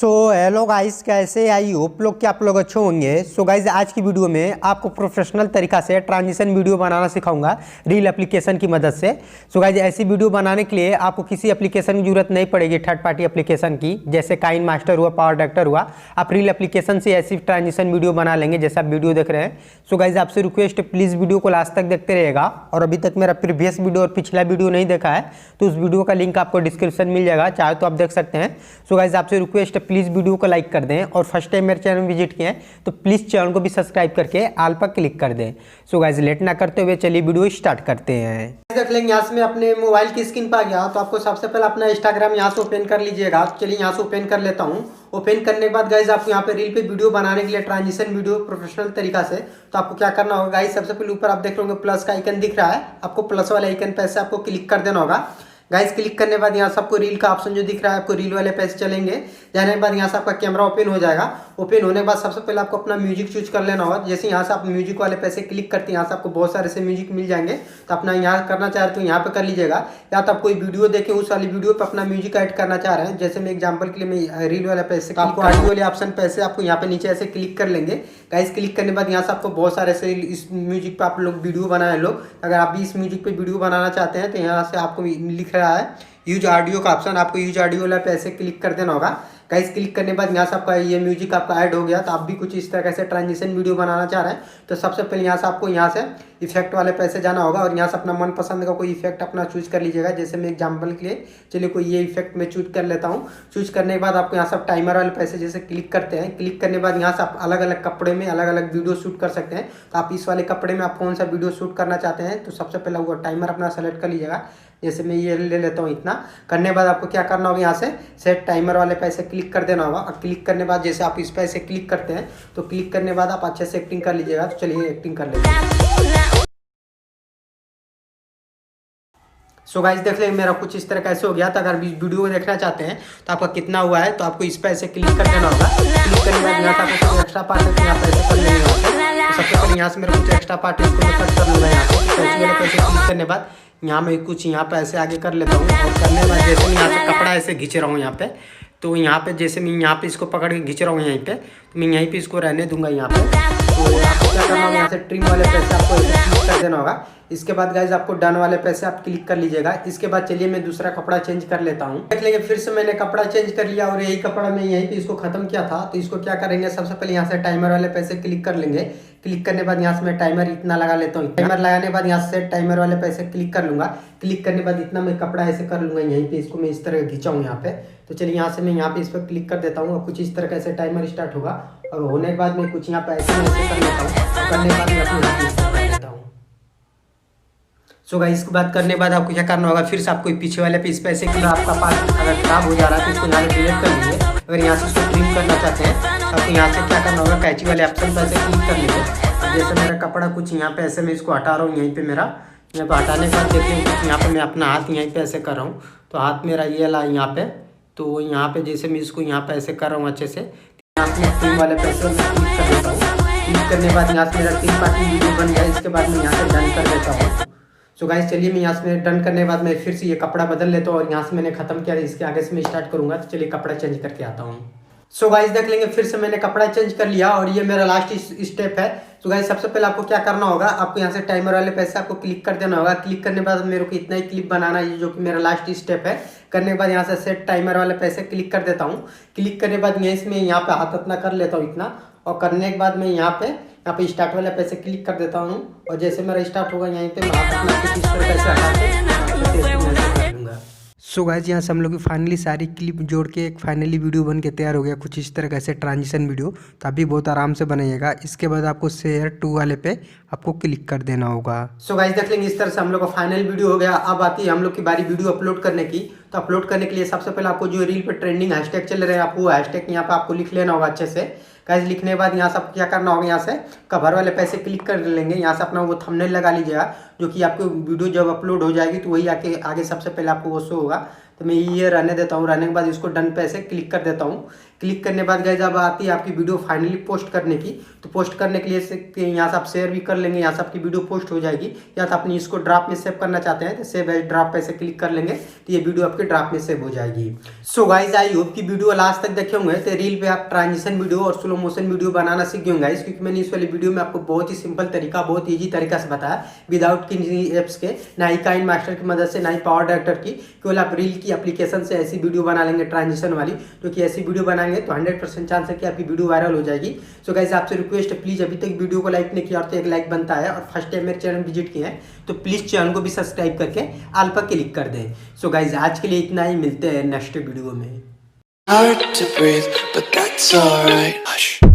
Hello guys, कैसे I hope लोग कि आप लोग अच्छे होंगे। गाइस, आज की वीडियो में आपको प्रोफेशनल तरीका से ट्रांजिशन वीडियो बनाना सिखाऊंगा रील एप्लीकेशन की मदद से। गाइस, ऐसी वीडियो बनाने के लिए आपको किसी एप्लीकेशन की जरूरत नहीं पड़ेगी, थर्ड पार्टी एप्लीकेशन की, जैसे काइन मास्टर हुआ, पावर डायरेक्टर हुआ। आप रील एप्लीकेशन से ऐसी ट्रांजिशन वीडियो बना लेंगे जैसे आप वीडियो देख रहे हैं। गाइस, आपसे रिक्वेस्ट है, प्लीज़ वीडियो को लास्ट तक देखते रहेगा। और अभी तक मेरा प्रीवियस वीडियो और पिछला वीडियो नहीं देखा है तो उस वीडियो का लिंक आपको डिस्क्रिप्शन मिल जाएगा, चाहे तो आप देख सकते हैं। गाइस, आपसे रिक्वेस्ट है, प्लीज़ वीडियो को लाइक कर दें और फर्स्ट टाइम मेरे चैनल विजिट किए हैं तो प्लीज़ चैनल को भी सब्सक्राइब करके ऑल पर क्लिक कर दें। गाइस, लेट ना करते हुए चलिए वीडियो स्टार्ट करते हैं। देख लेंगे, यहाँ से मैं अपने मोबाइल की स्क्रीन पर आ गया तो आपको सबसे पहले अपना इंस्टाग्राम यहाँ से ओपन कर लीजिएगा। चलिए यहाँ से ओपन कर लेता हूँ। ओपन करने के बाद गाइस, आपको यहाँ पे रील पे वीडियो बनाने के लिए ट्रांजिशन वीडियो प्रोफेशनल तरीका से तो आपको क्या करना होगा गाइस, सबसे पहले ऊपर आप देख रहे होंगे प्लस का आइकन दिख रहा है, आपको प्लस वाले आइकन पे से आपको क्लिक कर देना होगा। गाइस, क्लिक करने के बाद यहाँ से आपको रील का ऑप्शन जो दिख रहा है, आपको रील वाले पे चलेंगे। जाने के बाद यहाँ से आपका कैमरा ओपन हो जाएगा। ओपन होने के बाद सबसे पहले आपको अपना म्यूजिक चूज कर लेना होगा। जैसे यहाँ से आप म्यूजिक वाले पे क्लिक करते हैं, यहाँ से आपको बहुत सारे से म्यूजिक मिल जाएंगे। तो अपना यहाँ करना चाह रहे तो यहाँ पे कर लीजिएगा, या तो आप कोई वीडियो देखें उस वाली वीडियो पे अपना म्यूजिक ऐड करना चाह रहे हैं। जैसे मैं एग्जाम्पल के लिए मैं रील वाले पैसे आपको ऑडियो वाले ऑप्शन पैसे आपको यहाँ पे नीचे ऐसे क्लिक कर लेंगे। गाइस, क्लिक करने के बाद यहाँ से आपको बहुत सारे से इस म्यूजिक पे आप लोग वीडियो बनाए लोग। अगर आप भी इस म्यूजिक पे वीडियो बनाना चाहते हैं तो यहाँ से आपको लिख रहा है यूज ऑडियो का ऑप्शन, आपको यूज ऑडियो वाला पे ऐसे क्लिक कर देना होगा। गाइस, क्लिक करने के बाद यहाँ से आपका ये म्यूजिक आपका ऐड हो गया। तो आप भी कुछ इस तरह से ट्रांजिशन वीडियो बनाना चाह रहे हैं तो सबसे पहले यहाँ से आपको यहाँ से इफेक्ट वाले पैसे जाना होगा और यहाँ से अपना मनपसंद का कोई इफेक्ट अपना चूज कर लीजिएगा। जैसे मैं एग्जाम्पल के लिए चलिए कोई ये इफेक्ट मैं चूज कर लेता हूँ। चूज करने के बाद आपको यहाँ से टाइमर वाले पैसे जैसे क्लिक करते हैं, क्लिक करने के बाद यहाँ से आप अलग अलग कपड़े में अलग अलग वीडियो शूट कर सकते हैं। तो आप इस वाले कपड़े में आप कौन सा वीडियो शूट करना चाहते हैं तो सबसे पहले वो टाइमर अपना सेलेक्ट कर लीजिएगा। जैसे मैं ये ले लेता हूँ इतना। करने के बाद आपको क्या करना होगा, यहाँ से सेट टाइमर वाले पैसे क्लिक कर देना होगा। और क्लिक करने के बाद जैसे आप इस पैसे क्लिक करते हैं तो क्लिक करने के बाद आप अच्छे से एक्टिंग कर लीजिएगा। तो चलिए एक्टिंग कर लेते हैं। गाइस, देख लेंगे मेरा कुछ इस तरह कैसे हो गया। तो अगर वीडियो को देखना चाहते हैं तो आपका कितना हुआ है तो आपको इस पे ऐसे क्लिक कर देना होगा। क्लिक करने के बाद यहाँ से आपको एक्स्ट्रा पार्ट है तो यहाँ पे ऐसे कर लेंगे। तो सबसे पहले यहाँ से मेरा कुछ एक्स्ट्रा पार्ट है इसको मैं कट कर लूँगा। यहाँ से क्लिक करने के बाद यहाँ मैं कुछ यहाँ पे ऐसे आगे कर लेता हूँ। और करने के बाद जैसे मैं यहाँ से कपड़ा ऐसे खींच रहा हूँ यहाँ पे, तो यहाँ पे जैसे मैं यहाँ पे इसको पकड़ के खींच रहा हूँ यहीं पे, तो मैं यहीं पे इसको रहने दूंगा यहाँ पे। तो आपको क्या करना होगा, यहाँ से ट्रिम वाले पैसे आपको ऐसे क्लिक कर देना होगा। इसके बाद गाइस आपको डन वाले पैसे आप क्लिक कर लीजिएगा। इसके बाद चलिए मैं दूसरा कपड़ा चेंज कर लेता हूँ। देख लेंगे, फिर से मैंने कपड़ा चेंज कर लिया और यही कपड़ा मैं यहीं पे इसको खत्म किया था। तो इसको क्या करेंगे, सबसे पहले यहाँ से टाइमर वाले पैसे क्लिक कर लेंगे। क्लिक करने के बाद यहाँ से मैं टाइमर इतना लगा लेता हूँ। टाइमर लगाने के बाद यहाँ से टाइमर वाले पैसे क्लिक कर लूंगा। क्लिक करने के बाद इतना मैं कपड़ा ऐसे कर लूंगा यहीं पे, इसको मैं इस तरह खींचाऊँ यहाँ पे। तो चलिए यहाँ से मैं यहाँ पे इस पर क्लिक कर देता हूँ और कुछ इस तरह का ऐसे टाइमर स्टार्ट होगा। और होने के बाद मैं कुछ यहाँ पे ऐसे कर लेता हूँ। करने के बाद मैं अपने लेता हूँ। गाइस, इसके बाद करने के बाद आपको क्या करना होगा, फिर से आपको पीछे वाले पे इस पैसे के आपका पार्ट अगर खराब हो जा रहा है तो इसको यहाँ से डिलीट कर लीजिए। अगर यहाँ से इसको ट्रिम करना चाहते हैं तो आपको यहाँ से क्या करना होगा, कैची वाले ऑप्शन पर ऐसे क्लिक कर लीजिए। जैसे मेरा कपड़ा कुछ यहाँ पे ऐसे मैं इसको हटा रहा हूँ यहीं पे मेरा, यहाँ पे हटाने के बाद देखिए कुछ यहाँ पे मैं अपना हाथ यहीं पे ऐसे कर रहा हूँ। तो हाथ मेरा ये ला यहाँ पे, तो यहाँ पे जैसे मैं इसको यहाँ पे ऐसे कर रहा हूँ अच्छे से, यहाँ से ट्रिम वाले पैसे मैं क्लिक कर देता हूँ। क्लिक करने के बाद यहाँ से मेरा 3 पार्टी वीडियो बन गया। इसके बाद मैं यहाँ से डन कर देता हूँ। गाइस, चलिए मैं यहाँ से डन करने के बाद मैं फिर से ये कपड़ा बदल लेता हूँ और यहाँ से मैंने खत्म किया, इसके आगे से मैं स्टार्ट करूँगा। तो चलिए कपड़ा चेंज करके आता हूँ। गाइस, देख लेंगे, फिर से मैंने कपड़ा चेंज कर लिया और ये मेरा लास्ट स्टेप है। गाइस, सबसे पहले आपको क्या करना होगा, आपको यहाँ से टाइमर वाले पैसे आपको क्लिक कर देना होगा। क्लिक करने के बाद मेरे को इतना ही क्लिप बनाना है जो कि मेरा लास्ट स्टेप है। करने के बाद यहाँ से सेट टाइमर वाले पैसे क्लिक कर देता हूँ। क्लिक करने के बाद मैं इसमें यहाँ पे हाथ अपना कर लेता हूँ इतना। और करने के बाद मैं यहाँ पे स्टार्ट वाले पैसे क्लिक कर देता हूँ। और जैसे मेरा स्टार्ट होगा यहीं पे मैं हाथ अपना कुछ इस तरह से हटा के लूँगा। गाइस, यहाँ से हम लोग की फाइनली सारी क्लिप जोड़ के एक फाइनली वीडियो बन के तैयार हो गया, कुछ इस तरह का ऐसे ट्रांजिशन वीडियो। तो आप भी बहुत आराम से बनाइएगा। इसके बाद आपको शेयर टू वाले पे आपको क्लिक कर देना होगा। गाइस, देख लेंगे, इस तरह से हम लोग का फाइनल वीडियो हो गया। अब आती है हम लोग की बारी वीडियो अपलोड करने की। तो अपलोड करने के लिए सबसे पहले आपको जो रील पे ट्रेंडिंग हैशटैग चल रहे हैं आपको वो हैशटैग यहाँ पे आपको लिख लेना होगा अच्छे से। गाइस, लिखने के बाद यहाँ से आपको क्या करना होगा, यहाँ से कवर वाले पैसे क्लिक कर लेंगे। यहाँ से अपना वो थंबनेल लगा लीजिएगा जो कि आपको वीडियो जब अपलोड हो जाएगी तो वही आगे सबसे पहले आपको वो शो होगा। तो मैं ये रहने देता हूँ। रहने के बाद इसको डन पे ऐसे क्लिक कर देता हूँ। क्लिक करने के बाद गाइस अब आती है आपकी वीडियो फाइनली पोस्ट करने की। तो पोस्ट करने के लिए यहाँ से आप शेयर भी कर लेंगे, यहाँ से आपकी वीडियो पोस्ट हो जाएगी। या तो अपनी इसको ड्राफ्ट में सेव करना चाहते हैं तो सेव एज ड्राफ्ट पे ऐसे क्लिक कर लेंगे तो ये वीडियो आपके ड्राफ्ट में सेव हो जाएगी। सो गाइस आई होप की वीडियो लास्ट तक देखे होंगे तो रील पे आप ट्रांजिशन वीडियो और स्लो मोशन वीडियो बनाना सीख गए होंगे गाइस, क्योंकि मैंने इस वाली वीडियो में आपको बहुत ही सिंपल तरीका, बहुत ईजी तरीका से बताया विदाउट किसी एप्स के, ना ही काइन मास्टर की मदद से, ना ही पावर डायरेक्टर की। केवल आप रील की एप्लीकेशन से ऐसी वीडियो बना लेंगे ट्रांजिशन वाली, क्योंकि ऐसी वीडियो बनाएंगे तो 100% चांस है कि आपकी वीडियो वायरल हो जाएगी। सो गाइस आपसे रिक्वेस्ट है, प्लीज अभी तक वीडियो को लाइक नहीं किया और तो एक लाइक बनता है, और फर्स्ट टाइम मेरे चैनल विजिट किए हैं तो प्लीज चैनल को भी सब्सक्राइब करके ऑल पर क्लिक कर दें। सो गाइस आज के लिए इतना ही, मिलते हैं नेक्स्ट वीडियो में। Hard to breathe, but that's alright. Hush.